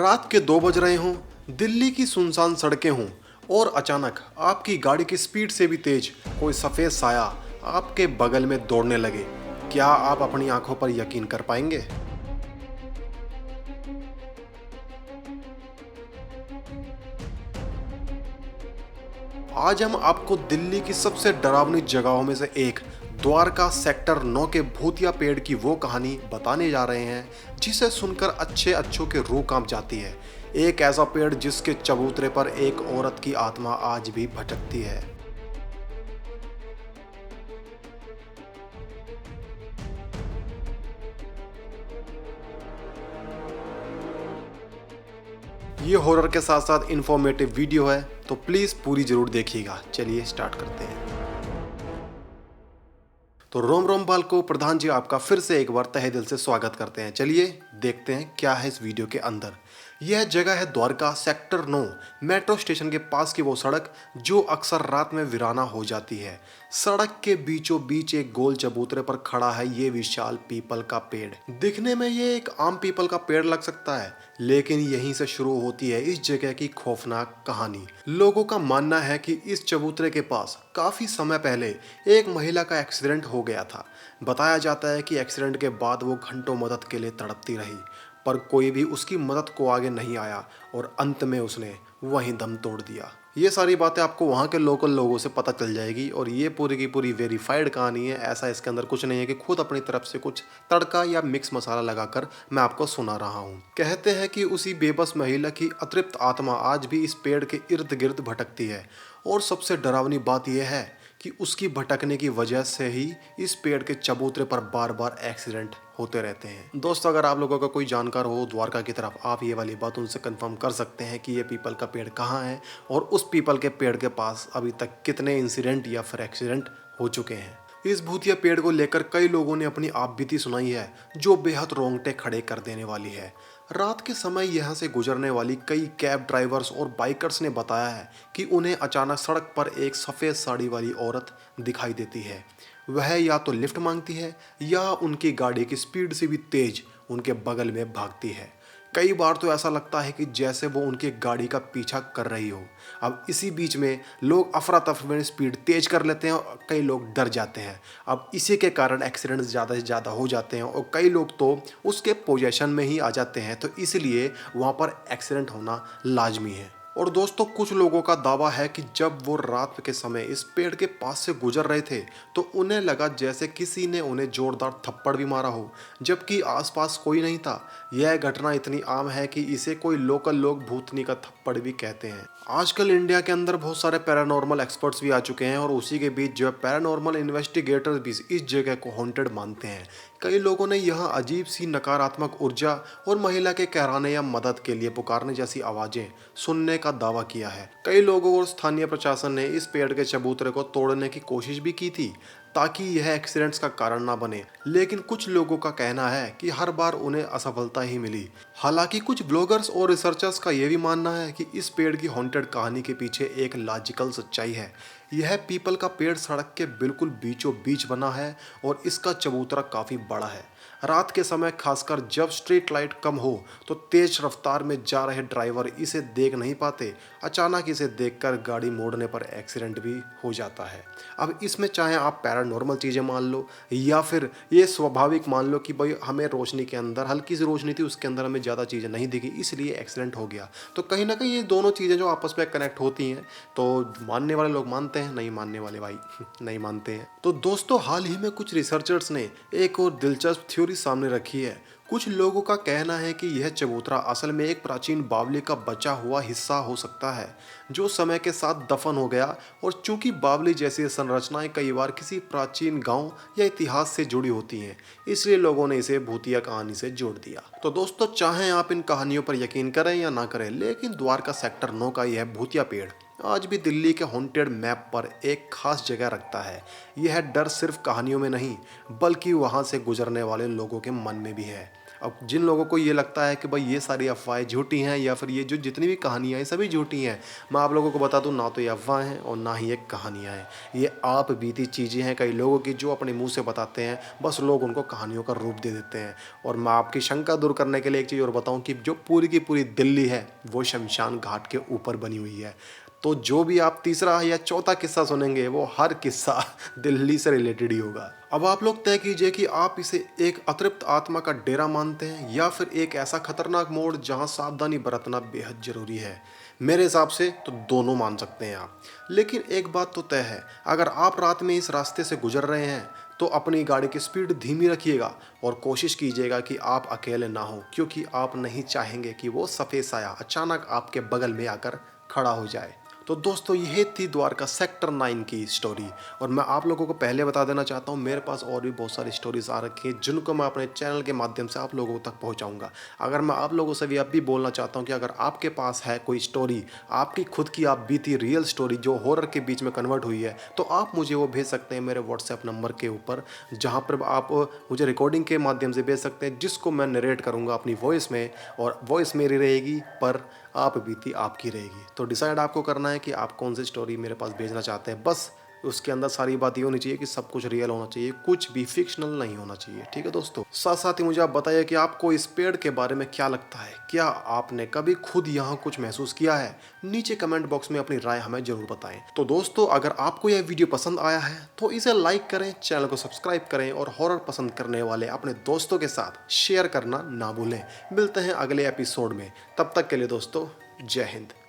रात के 2 बज रहे हों, दिल्ली की सुनसान सड़कें हों और अचानक आपकी गाड़ी की स्पीड से भी तेज कोई सफ़ेद साया आपके बगल में दौड़ने लगे। क्या आप अपनी आंखों पर यकीन कर पाएंगे? आज हम आपको दिल्ली की सबसे डरावनी जगहों में से एक द्वारका सेक्टर 9 के भूतिया पेड़ की वो कहानी बताने जा रहे हैं जिसे सुनकर अच्छे अच्छों के रूह कांप जाती है। एक ऐसा पेड़ जिसके चबूतरे पर एक औरत की आत्मा आज भी भटकती है। ये हॉरर के साथ साथ इंफॉर्मेटिव वीडियो है, तो प्लीज़ पूरी जरूर देखिएगा। चलिए स्टार्ट करते हैं। तो रोम रोम बाल को प्रधान जी आपका फिर से एक बार तहे दिल से स्वागत करते हैं। चलिए देखते हैं क्या है इस वीडियो के अंदर। यह जगह है द्वारका सेक्टर 9 मेट्रो स्टेशन के पास की वो सड़क जो अक्सर रात में वीराना हो जाती है। सड़क के बीचों बीच एक गोल चबूतरे पर खड़ा है ये विशाल पीपल का पेड़। दिखने में ये एक आम पीपल का पेड़ लग सकता है, लेकिन यहीं से शुरू होती है इस जगह की खौफनाक कहानी। लोगों का मानना है कि इस चबूतरे के पास काफी समय पहले एक महिला का एक्सीडेंट हो गया था। बताया जाता है कि एक्सीडेंट के बाद वो घंटों मदद के लिए तड़पती रही, पर कोई भी उसकी मदद को आगे नहीं आया और अंत में उसने वहीं दम तोड़ दिया। ये सारी बातें आपको वहाँ के लोकल लोगों से पता चल जाएगी और ये पूरी की पूरी वेरीफाइड कहानी है। ऐसा इसके अंदर कुछ नहीं है कि खुद अपनी तरफ से कुछ तड़का या मिक्स मसाला लगाकर मैं आपको सुना रहा हूँ। कहते हैं कि उसी बेबस महिला की अतृप्त आत्मा आज भी इस पेड़ के इर्द गिर्द भटकती है और सबसे डरावनी बात यह है कि उसकी भटकने की वजह से ही इस पेड़ के चबूतरे पर बार बार एक्सीडेंट होते रहते हैं। दोस्तों, अगर आप लोगों का कोई जानकार हो द्वारका की तरफ, आप ये वाली बात उनसे कंफर्म कर सकते हैं कि ये पीपल का पेड़ कहाँ है और उस पीपल के पेड़ के पास अभी तक कितने इंसिडेंट या फिर एक्सीडेंट हो चुके हैं। इस भूतिया पेड़ को लेकर कई लोगों ने अपनी आपबीती सुनाई है जो बेहद रोंगटे खड़े कर देने वाली है। रात के समय यहाँ से गुजरने वाली कई कैब ड्राइवर्स और बाइकर्स ने बताया है कि उन्हें अचानक सड़क पर एक सफ़ेद साड़ी वाली औरत दिखाई देती है। वह या तो लिफ्ट मांगती है या उनकी गाड़ी की स्पीड से भी तेज उनके बगल में भागती है। कई बार तो ऐसा लगता है कि जैसे वो उनकी गाड़ी का पीछा कर रही हो। अब इसी बीच में लोग अफरा तफरी में स्पीड तेज कर लेते हैं और कई लोग डर जाते हैं। अब इसी के कारण एक्सीडेंट्स ज़्यादा से ज़्यादा हो जाते हैं और कई लोग तो उसके पोजीशन में ही आ जाते हैं, तो इसलिए वहाँ पर एक्सीडेंट होना लाजमी है। और दोस्तों, कुछ लोगों का दावा है कि जब वो रात के समय इस पेड़ के पास से गुजर रहे थे तो उन्हें लगा जैसे किसी ने उन्हें जोरदार थप्पड़ भी मारा हो, जबकि आसपास कोई नहीं था। यह घटना इतनी आम है कि इसे कोई लोकल लोग भूतनी का थप्पड़ भी कहते हैं। आजकल इंडिया के अंदर बहुत सारे पैरानॉर्मल एक्सपर्ट्स भी आ चुके हैं और उसी के बीच जो पैरानॉर्मल इन्वेस्टिगेटर्स भी इस जगह को हॉन्टेड मानते हैं। कई लोगों ने यहाँ अजीब सी नकारात्मक ऊर्जा और महिला के कहराने या मदद के लिए पुकारने जैसी आवाज़ें सुनने का दावा किया है। कई लोगों और स्थानीय प्रशासन ने इस पेड़ के चबूतरे को तोड़ने की कोशिश भी की थी ताकि यह एक्सीडेंट्स का कारण ना बने, लेकिन कुछ लोगों का कहना है कि हर बार उन्हें असफलता ही मिली। हालांकि कुछ ब्लॉगर्स और रिसर्चर्स का यह भी मानना है कि इस पेड़ की हॉन्टेड कहानी के पीछे एक लॉजिकल सच्चाई है। यह पीपल का पेड़ सड़क के बिल्कुल बीचों बीच बना है और इसका चबूतरा काफ़ी बड़ा है। रात के समय खासकर जब स्ट्रीट लाइट कम हो तो तेज रफ्तार में जा रहे ड्राइवर इसे देख नहीं पाते। अचानक इसे देखकर गाड़ी मोड़ने पर एक्सीडेंट भी हो जाता है। अब इसमें चाहे आप पैरानॉर्मल चीज़ें मान लो या फिर ये स्वाभाविक मान लो कि भाई हमें रोशनी के अंदर हल्की सी रोशनी थी, उसके अंदर हमें ज़्यादा चीज़ें नहीं दिखी इसलिए एक्सीडेंट हो गया। तो कहीं ना कहीं ये दोनों चीज़ें जो आपस में कनेक्ट होती हैं, तो मानने वाले लोग मानते हैं, नहीं मानने वाले भाई नहीं मानते हैं। तो दोस्तों, हाल ही में कुछ रिसर्चर्स ने एक और दिलचस्प थ्योरी सामने रखी है। कुछ लोगों का कहना है कि यह चबूतरा असल में एक प्राचीन बावली का बचा हुआ हिस्सा हो सकता है जो समय के साथ दफन हो गया, और चूंकि बावली जैसी संरचनाएं कई बार किसी प्राचीन गांव या इतिहास से जुड़ी होती हैं, इसलिए लोगों ने इसे भूतिया कहानी से जोड़ दिया। तो दोस्तों, चाहे आप इन कहानियों पर यकीन करें या ना करें, लेकिन द्वारका सेक्टर 9 का यह भूतिया पेड़ आज भी दिल्ली के हॉन्टेड मैप पर एक खास जगह रखता है। यह डर सिर्फ कहानियों में नहीं बल्कि वहां से गुजरने वाले लोगों के मन में भी है। अब जिन लोगों को ये लगता है कि भाई ये सारी अफवाहें झूठी हैं या फिर ये जो जितनी भी कहानियाँ हैं सभी झूठी हैं, मैं आप लोगों को बता दूं, ना तो ये अफवाहें हैं और ना ही ये कहानियाँ हैं। ये आप बीती चीज़ें हैं कई लोगों की जो अपने मुंह से बताते हैं, बस लोग उनको कहानियों का रूप दे देते हैं। और मैं आपकी शंका दूर करने के लिए एक चीज़ और बताऊं कि जो पूरी की पूरी दिल्ली है वो शमशान घाट के ऊपर बनी हुई है। तो जो भी आप तीसरा या चौथा किस्सा सुनेंगे वो हर किस्सा दिल्ली से रिलेटेड ही होगा। अब आप लोग तय कीजिए कि आप इसे एक अतृप्त आत्मा का डेरा मानते हैं या फिर एक ऐसा खतरनाक मोड़ जहां सावधानी बरतना बेहद जरूरी है। मेरे हिसाब से तो दोनों मान सकते हैं आप। लेकिन एक बात तो तय है, अगर आप रात में इस रास्ते से गुजर रहे हैं तो अपनी गाड़ी की स्पीड धीमी रखिएगा और कोशिश कीजिएगा कि आप अकेले ना हो, क्योंकि आप नहीं चाहेंगे कि वो सफ़ेद साया अचानक आपके बगल में आकर खड़ा हो जाए। तो दोस्तों ये थी द्वारका सेक्टर 9 की स्टोरी। और मैं आप लोगों को पहले बता देना चाहता हूँ, मेरे पास और भी बहुत सारी स्टोरीज आ रखी हैं जिनको मैं अपने चैनल के माध्यम से आप लोगों तक पहुँचाऊँगा। अगर मैं आप लोगों से भी अब भी बोलना चाहता हूँ कि अगर आपके पास है कोई स्टोरी, आपकी खुद की आप बीती रियल स्टोरी जो हॉरर के बीच में कन्वर्ट हुई है, तो आप मुझे वो भेज सकते हैं मेरे व्हाट्सएप नंबर के ऊपर, जहाँ पर आप मुझे रिकॉर्डिंग के माध्यम से भेज सकते हैं, जिसको मैं नरेट करूँगा अपनी वॉइस में। और वॉइस मेरी रहेगी पर आप बीती आपकी रहेगी। तो डिसाइड आपको करना है कि आप कौन सी स्टोरी मेरे पास भेजना चाहते हैं। बस उसके अंदर सारी बात ये होनी चाहिए कि सब कुछ रियल होना चाहिए, कुछ भी फिक्शनल नहीं होना चाहिए। ठीक है दोस्तों, साथ साथ ही मुझे आप बताइए कि आपको इस पेड़ के बारे में क्या लगता है। क्या आपने कभी खुद यहाँ कुछ महसूस किया है? नीचे कमेंट बॉक्स में अपनी राय हमें जरूर बताएं। तो दोस्तों, अगर आपको यह वीडियो पसंद आया है तो इसे लाइक करें, चैनल को सब्सक्राइब करें और हॉरर पसंद करने वाले अपने दोस्तों के साथ शेयर करना ना भूलें। मिलते हैं अगले एपिसोड में, तब तक के लिए दोस्तों जय हिंद।